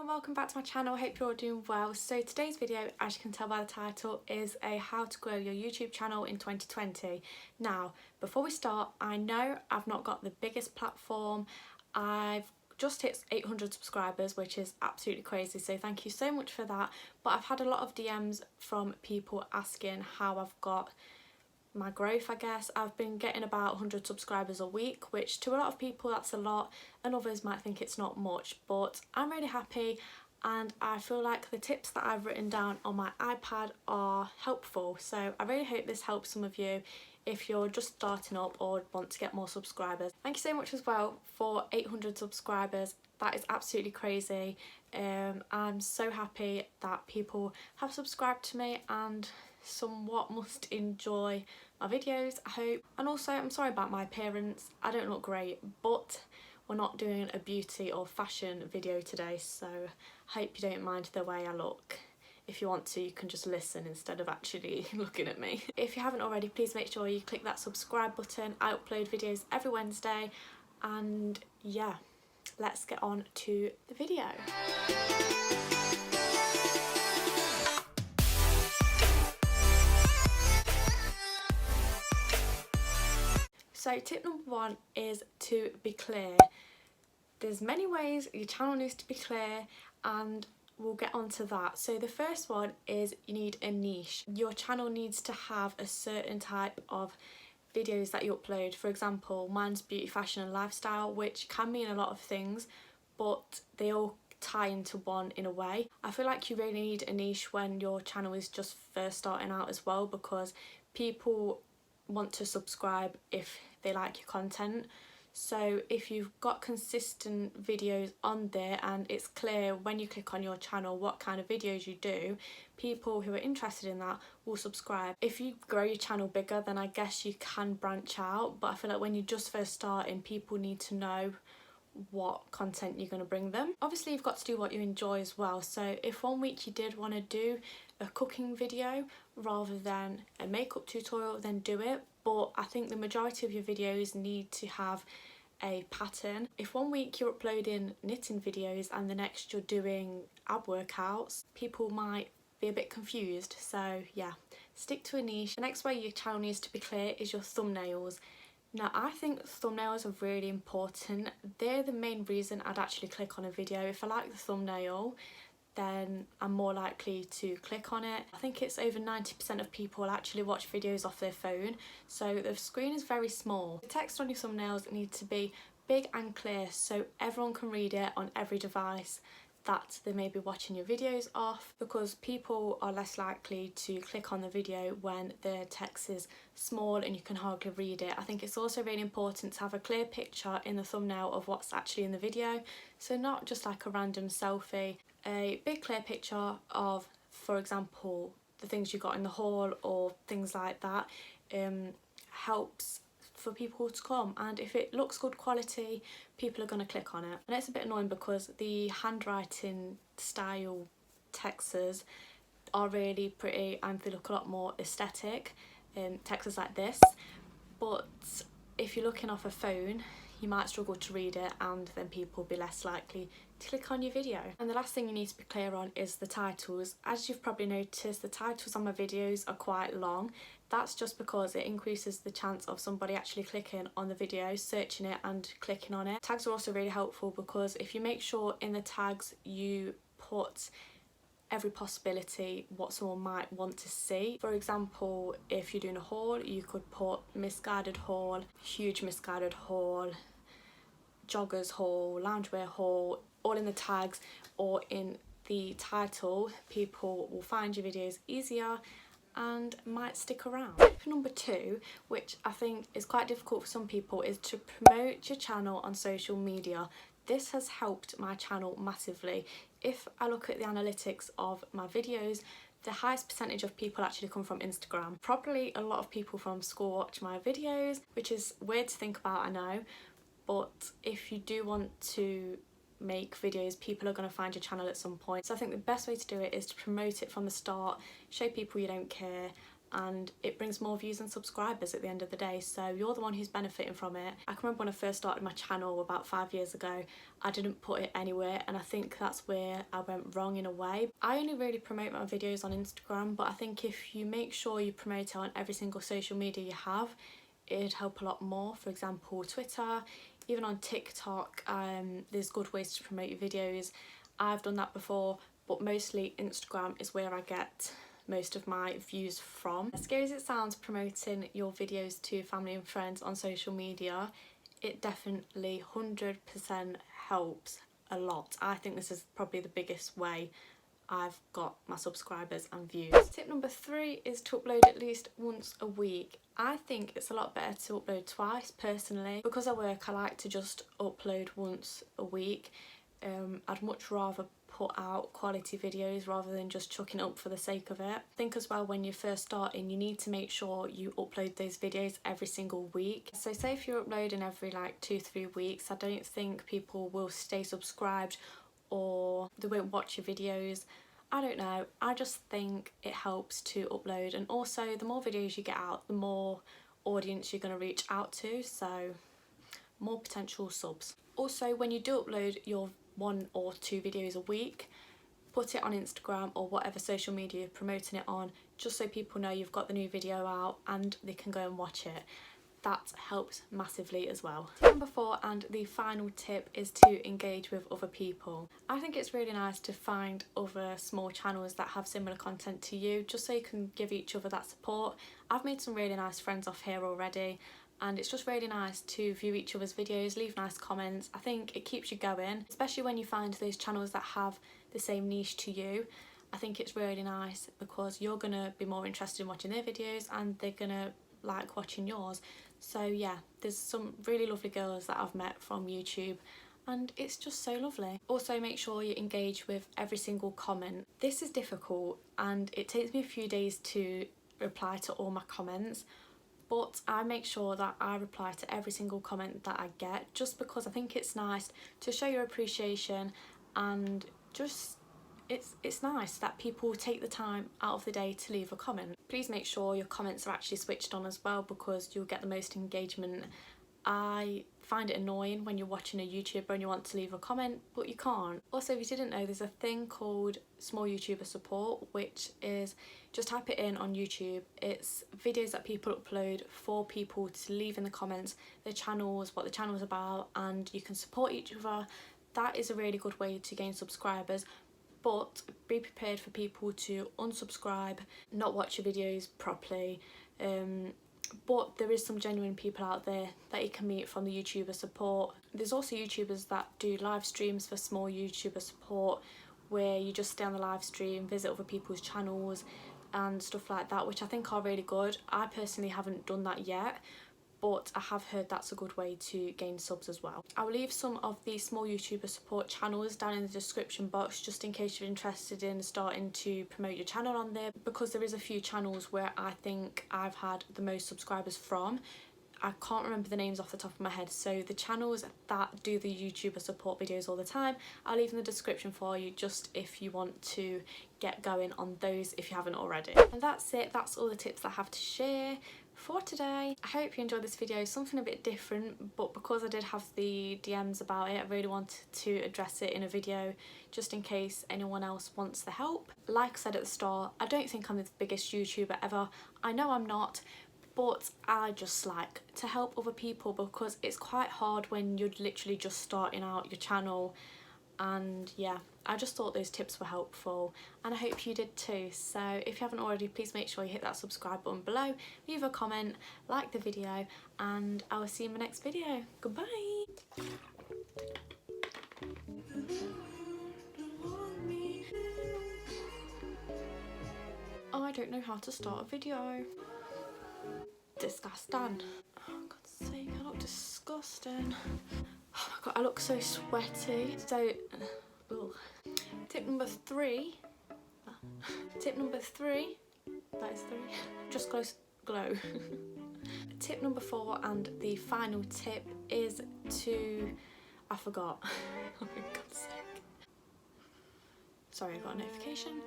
and welcome back to my channel. I hope you're all doing well. So today's video, as you can tell by the title, is a how to grow your YouTube channel in 2020. Now, before we start, I know I've not got the biggest platform. I've just hit 800 subscribers, which is absolutely crazy, so thank you so much for that. But I've had a lot of DMs from people asking how I've got my growth, I guess. I've been getting about 100 subscribers a week, which to a lot of people that's a lot and others might think it's not much, but I'm really happy and I feel like the tips that I've written down on my iPad are helpful. So I really hope this helps some of you if you're just starting up or want to get more subscribers. Thank you so much as well for 800 subscribers. That is absolutely crazy. I'm so happy that people have subscribed to me and somewhat must enjoy my videos, I hope. And also, I'm sorry about my appearance. I don't look great, but we're not doing a beauty or fashion video today, so I hope you don't mind the way I look. If you want to, you can just listen instead of actually looking at me. If you haven't already, please make sure you click that subscribe button. I upload videos every Wednesday, and yeah, let's get on to the video. So tip number one is to be clear. There's many ways your channel needs to be clear, and we'll get onto that. So the first one is you need a niche. Your channel needs to have a certain type of videos that you upload. For example, mine's beauty, fashion and lifestyle, which can mean a lot of things, but they all tie into one in a way. I feel like you really need a niche when your channel is just first starting out as well, because people want to subscribe if they like your content. So if you've got consistent videos on there and it's clear when you click on your channel what kind of videos you do, people who are interested in that will subscribe. If you grow your channel bigger, then I guess you can branch out, but I feel like when you're just first starting, people need to know what content you're going to bring them. Obviously you've got to do what you enjoy as well, so if one week you did want to do a cooking video rather than a makeup tutorial, then do it, but I think the majority of your videos need to have a pattern. If one week you're uploading knitting videos and the next you're doing ab workouts, people might be a bit confused, so yeah, stick to a niche. The next way your channel needs to be clear is your thumbnails. Now, I think thumbnails are really important. They're the main reason I'd actually click on a video. If I like the thumbnail, then I'm more likely to click on it. I think it's over 90% of people actually watch videos off their phone, so the screen is very small. The text on your thumbnails need to be big and clear so everyone can read it on every device that they may be watching your videos off, because people are less likely to click on the video when the text is small and you can hardly read it. I think it's also really important to have a clear picture in the thumbnail of what's actually in the video, so not just like a random selfie. A big clear picture of, for example, the things you got in the haul or things like that helps for people to come, and if it looks good quality, people are going to click on it. And it's a bit annoying because the handwriting style texts are really pretty and they look a lot more aesthetic in texts like this, but if you're looking off a phone you might struggle to read it, and then people will be less likely to click on your video. And the last thing you need to be clear on is the titles. As you've probably noticed, the titles on my videos are quite long. That's just because it increases the chance of somebody actually clicking on the video, searching it and clicking on it. Tags are also really helpful because if you make sure in the tags you put every possibility what someone might want to see. For example, if you're doing a haul, you could put misguided haul, huge misguided haul, joggers haul, loungewear haul, all in the tags or in the title. People will find your videos easier and might stick around. Tip number two, which I think is quite difficult for some people, is to promote your channel on social media. This has helped my channel massively. If I look at the analytics of my videos, the highest percentage of people actually come from Instagram. Probably a lot of people from school watch my videos, which is weird to think about, I know, but if you do want to make videos, people are going to find your channel at some point. So I think the best way to do it is to promote it from the start, show people you don't care, and it brings more views and subscribers at the end of the day, so you're the one who's benefiting from it. I can remember when I first started my channel about 5 years ago, I didn't put it anywhere, and I think that's where I went wrong in a way. I only really promote my videos on Instagram, but I think if you make sure you promote it on every single social media you have, it'd help a lot more. For example, Twitter, even on TikTok, there's good ways to promote your videos. I've done that before, but mostly Instagram is where I get most of my views from. As scary as it sounds, promoting your videos to family and friends on social media, it definitely 100% helps a lot. I think this is probably the biggest way I've got my subscribers and views. Tip number 3 is to upload at least once a week. I think it's a lot better to upload twice personally. Because I work, I like to just upload once a week. I'd much rather put out quality videos rather than just chucking it up for the sake of it. I think as well, when you're first starting, you need to make sure you upload those videos every single week. So say if you're uploading every like 2-3 weeks, I don't think people will stay subscribed or they won't watch your videos. I don't know, I just think it helps to upload, and also the more videos you get out, the more audience you're going to reach out to, so more potential subs. Also, when you do upload your 1 or 2 videos a week, put it on Instagram or whatever social media you're promoting it on, just so people know you've got the new video out and they can go and watch it. That helps massively as well. Tip number 4 and the final tip is to engage with other people. I think it's really nice to find other small channels that have similar content to you, just so you can give each other that support. I've made some really nice friends off here already, and it's just really nice to view each other's videos, leave nice comments. I think it keeps you going, especially when you find those channels that have the same niche to you. I think it's really nice because you're gonna be more interested in watching their videos and they're gonna like watching yours. So yeah, there's some really lovely girls that I've met from YouTube and it's just so lovely. Also, make sure you engage with every single comment. This is difficult and it takes me a few days to reply to all my comments, but I make sure that I reply to every single comment that I get, just because I think it's nice to show your appreciation, and just it's nice that people take the time out of the day to leave a comment. Please make sure your comments are actually switched on as well, because you'll get the most engagement. I find it annoying when you're watching a YouTuber and you want to leave a comment but you can't. Also, if you didn't know, there's a thing called small YouTuber support, which is, just type it in on YouTube. It's videos that people upload for people to leave in the comments their channels, what the channel's about, and you can support each other. That is a really good way to gain subscribers, but be prepared for people to unsubscribe, not watch your videos properly. But there is some genuine people out there that you can meet from the YouTuber support. There's also YouTubers that do live streams for small YouTuber support, where you just stay on the live stream, visit other people's channels and stuff like that, which I think are really good. I personally haven't done that yet, but I have heard that's a good way to gain subs as well. I'll leave some of the small YouTuber support channels down in the description box, just in case you're interested in starting to promote your channel on there, because there is a few channels where I think I've had the most subscribers from. I can't remember the names off the top of my head, so the channels that do the YouTuber support videos all the time, I'll leave in the description for you, just if you want to get going on those if you haven't already. And that's it, that's all the tips I have to share for today. I hope you enjoyed this video, something a bit different, but because I did have the DMs about it, I really wanted to address it in a video, just in case anyone else wants the help. Like I said at the start, I don't think I'm the biggest YouTuber ever. I know I'm not, but I just like to help other people, because it's quite hard when you're literally just starting out your channel. And yeah, I just thought those tips were helpful, and I hope you did too. So if you haven't already, please make sure you hit that subscribe button below, leave a comment, like the video, and I will see you in my next video. Goodbye. Oh, I don't know how to start a video. Disgusting. Oh, God's sake, I look disgusting. Oh my God, I look so sweaty. So, ugh. Tip number 3. Tip number 3. That is 3. Just glow. Tip number 4 and the final tip is to... I forgot. Oh my God's sake. Sorry, I got a notification.